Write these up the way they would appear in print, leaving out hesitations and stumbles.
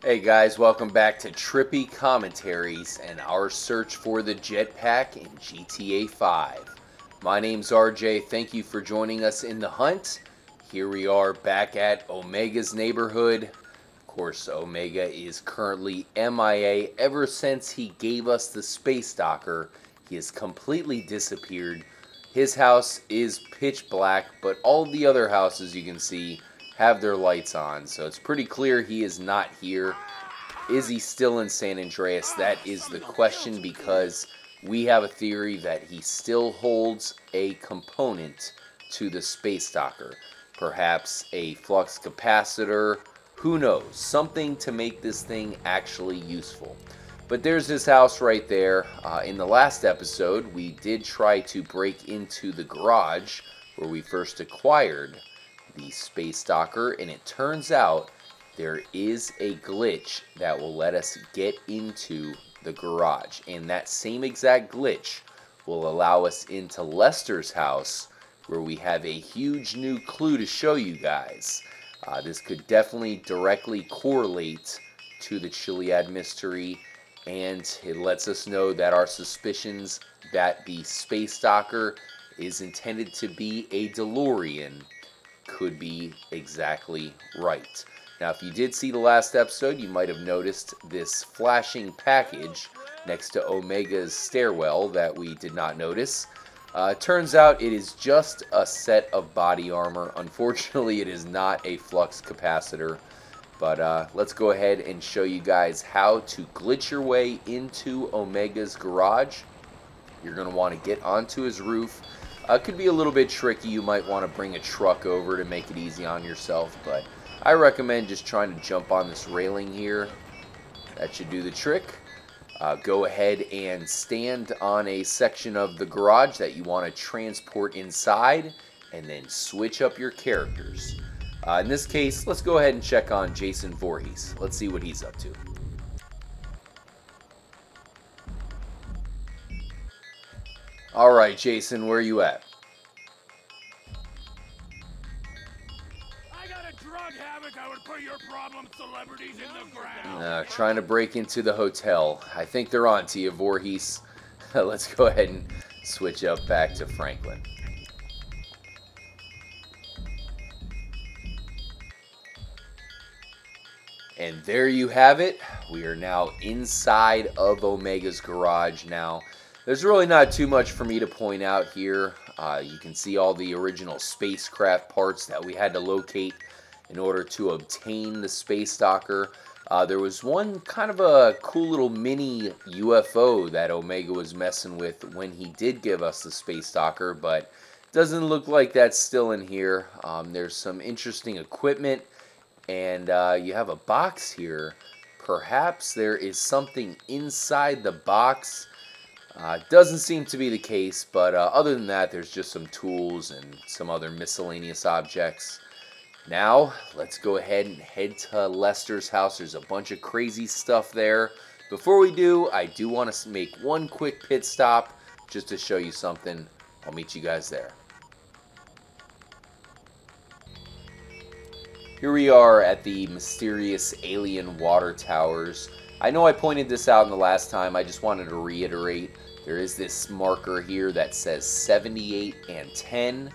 Hey guys, welcome back to Trippy Commentaries and our search for the Jetpack in GTA 5. My name's RJ, thank you for joining us in the hunt. Here we are back at Omega's neighborhood. Of course, Omega is currently MIA. Ever since he gave us the Space Docker, he has completely disappeared. His house is pitch black, but all the other houses you can see have their lights on, so it's pretty clear he is not here. Is he still in San Andreas? That is the question, because we have a theory that he still holds a component to the Space Docker. Perhaps a flux capacitor, who knows, something to make this thing actually useful. But there's his house right there. In the last episode, we did try to break into the garage where we first acquired the Space Docker, and it turns out there is a glitch that will let us get into the garage, and that same exact glitch will allow us into Lester's house, where we have a huge new clue to show you guys. This could definitely directly correlate to the Chiliad mystery, and it lets us know that our suspicions that the Space Docker is intended to be a DeLorean could be exactly right. Now, if you did see the last episode, you might have noticed this flashing package next to Omega's stairwell that we did not notice. Turns out it is just a set of body armor. Unfortunately, it is not a flux capacitor. But let's go ahead and show you guys how to glitch your way into Omega's garage. You're going to want to get onto his roof. It could be a little bit tricky. You might want to bring a truck over to make it easy on yourself, but I recommend just trying to jump on this railing here. That should do the trick. Go ahead and stand on a section of the garage that you want to transport inside, and then switch up your characters. In this case, let's go ahead and check on Jason Voorhees. Let's see what he's up to. Alright, Jason, where are you at? I got a drug habit that would put your problem celebrities in the ground. Trying to break into the hotel. I think they're on to you, Voorhees. Let's go ahead and switch up back to Franklin. And there you have it. We are now inside of Omega's garage now. There's really not too much for me to point out here. You can see all the original spacecraft parts that we had to locate in order to obtain the Space Docker. There was one kind of a cool little mini UFO that Omega was messing with when he did give us the Space Docker, but doesn't look like that's still in here. There's some interesting equipment, and you have a box here. Perhaps there is something inside the box. Doesn't seem to be the case, but other than that, there's just some tools and some other miscellaneous objects. Now, let's go ahead and head to Lester's house. There's a bunch of crazy stuff there. Before we do, I do want to make one quick pit stop just to show you something. I'll meet you guys there. Here we are at the mysterious alien water towers. I know I pointed this out in the last time. I just wanted to reiterate. There is this marker here that says 78 and 10.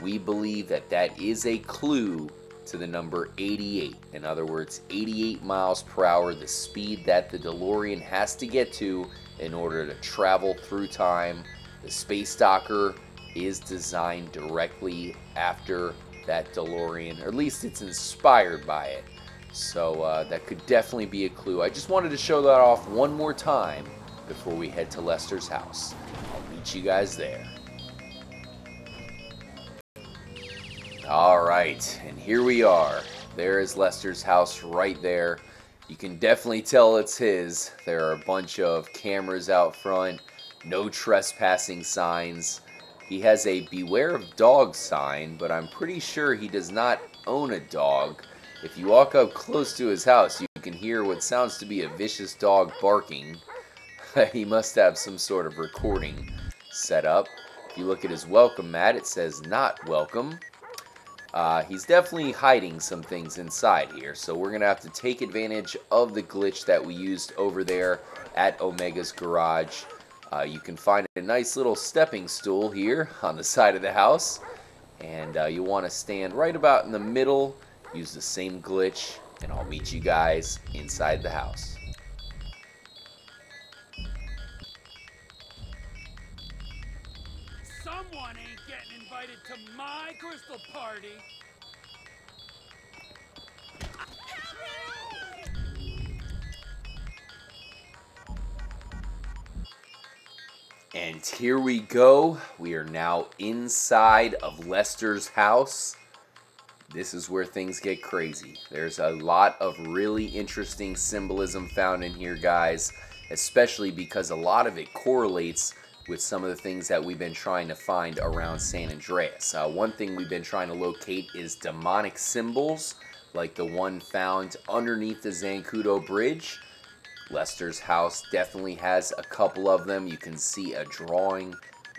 We believe that that is a clue to the number 88. In other words, 88 miles per hour, the speed that the DeLorean has to get to in order to travel through time. The Space Docker is designed directly after that DeLorean, or at least it's inspired by it. So that could definitely be a clue. I just wanted to show that off one more time before we head to Lester's house. I'll meet you guys there. Alright, and here we are. There is Lester's house right there. You can definitely tell it's his. There are a bunch of cameras out front, no trespassing signs. He has a beware of dogs sign, but I'm pretty sure he does not own a dog. If you walk up close to his house, you can hear what sounds to be a vicious dog barking. He must have some sort of recording set up. If you look at his welcome mat, it says not welcome. He's definitely hiding some things inside here, so we're going to have to take advantage of the glitch that we used over there at Omega's garage. You can find a nice little stepping stool here on the side of the house, and you want to stand right about in the middle, use the same glitch, and I'll meet you guys inside the house. Someone ain't getting invited to my crystal party. And here we go. We are now inside of Lester's house. This is where things get crazy. There's a lot of really interesting symbolism found in here, guys, especially because a lot of it correlates with some of the things that we've been trying to find around San Andreas. One thing we've been trying to locate is demonic symbols, like the one found underneath the Zancudo Bridge. Lester's house definitely has a couple of them. You can see a drawing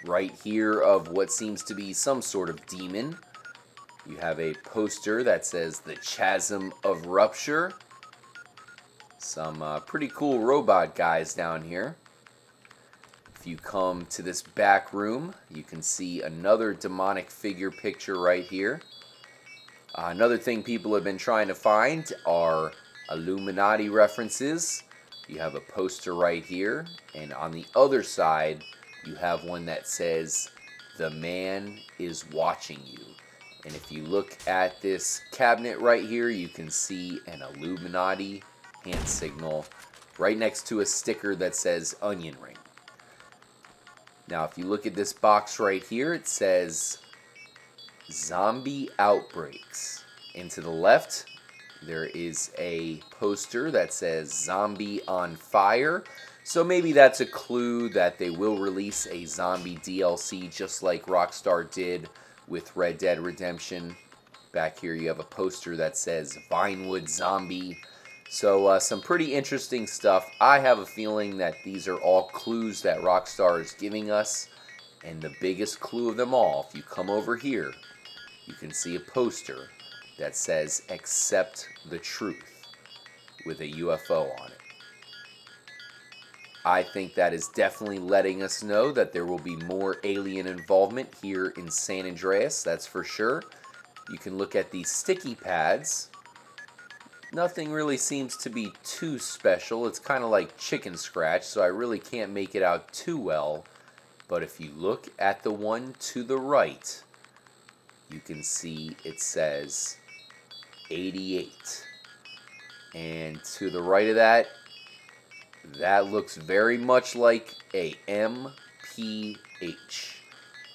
right here of what seems to be some sort of demon. You have a poster that says the Chasm of Rupture. Some pretty cool robot guys down here. If you come to this back room, you can see another demonic figure picture right here. Another thing people have been trying to find are Illuminati references. You have a poster right here, and on the other side, you have one that says, "The man is watching you." And if you look at this cabinet right here, you can see an Illuminati hand signal right next to a sticker that says onion ring. Now, if you look at this box right here, it says zombie outbreaks. And to the left, there is a poster that says zombie on fire. So maybe that's a clue that they will release a zombie DLC just like Rockstar did with Red Dead Redemption. Back here you have a poster that says Vinewood Zombie. So some pretty interesting stuff. I have a feeling that these are all clues that Rockstar is giving us. And the biggest clue of them all, if you come over here, you can see a poster that says "Accept the Truth" with a UFO on it. I think that is definitely letting us know that there will be more alien involvement here in San Andreas, that's for sure. You can look at these sticky pads. Nothing really seems to be too special. It's kind of like chicken scratch, so I really can't make it out too well. But if you look at the one to the right, you can see it says 88. And to the right of that, that looks very much like a MPH,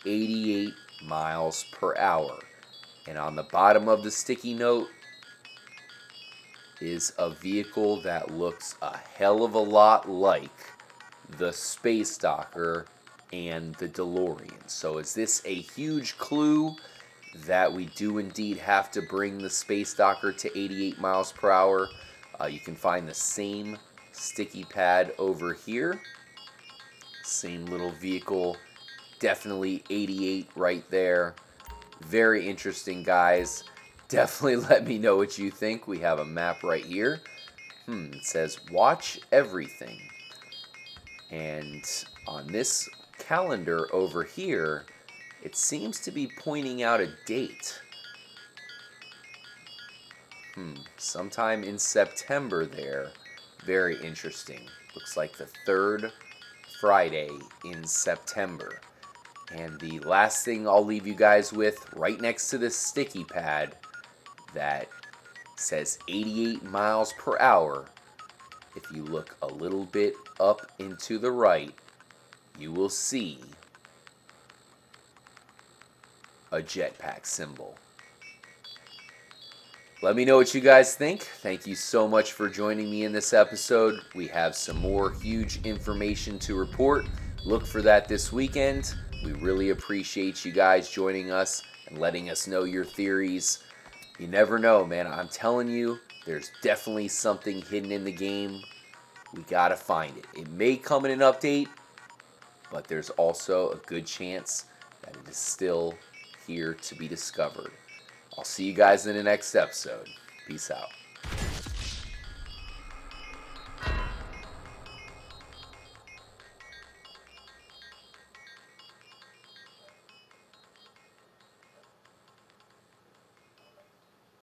88 miles per hour. And on the bottom of the sticky note is a vehicle that looks a hell of a lot like the Space Stalker and the DeLorean. So is this a huge clue that we do indeed have to bring the Space Stalker to 88 miles per hour? You can find the same sticky pad over here. Same little vehicle. Definitely 88 right there. Very interesting, guys. Definitely let me know what you think. We have a map right here. It says watch everything. And on this calendar over here, it seems to be pointing out a date. Sometime in September there. Very interesting. Looks like the 3rd Friday in September. And the last thing I'll leave you guys with, right next to this sticky pad that says 88 miles per hour, if you look a little bit up into the right, you will see a jetpack symbol. Let me know what you guys think. Thank you so much for joining me in this episode. We have some more huge information to report. Look for that this weekend. We really appreciate you guys joining us and letting us know your theories. You never know, man. I'm telling you, there's definitely something hidden in the game. We gotta find it. It may come in an update, but there's also a good chance that it is still here to be discovered. I'll see you guys in the next episode. Peace out.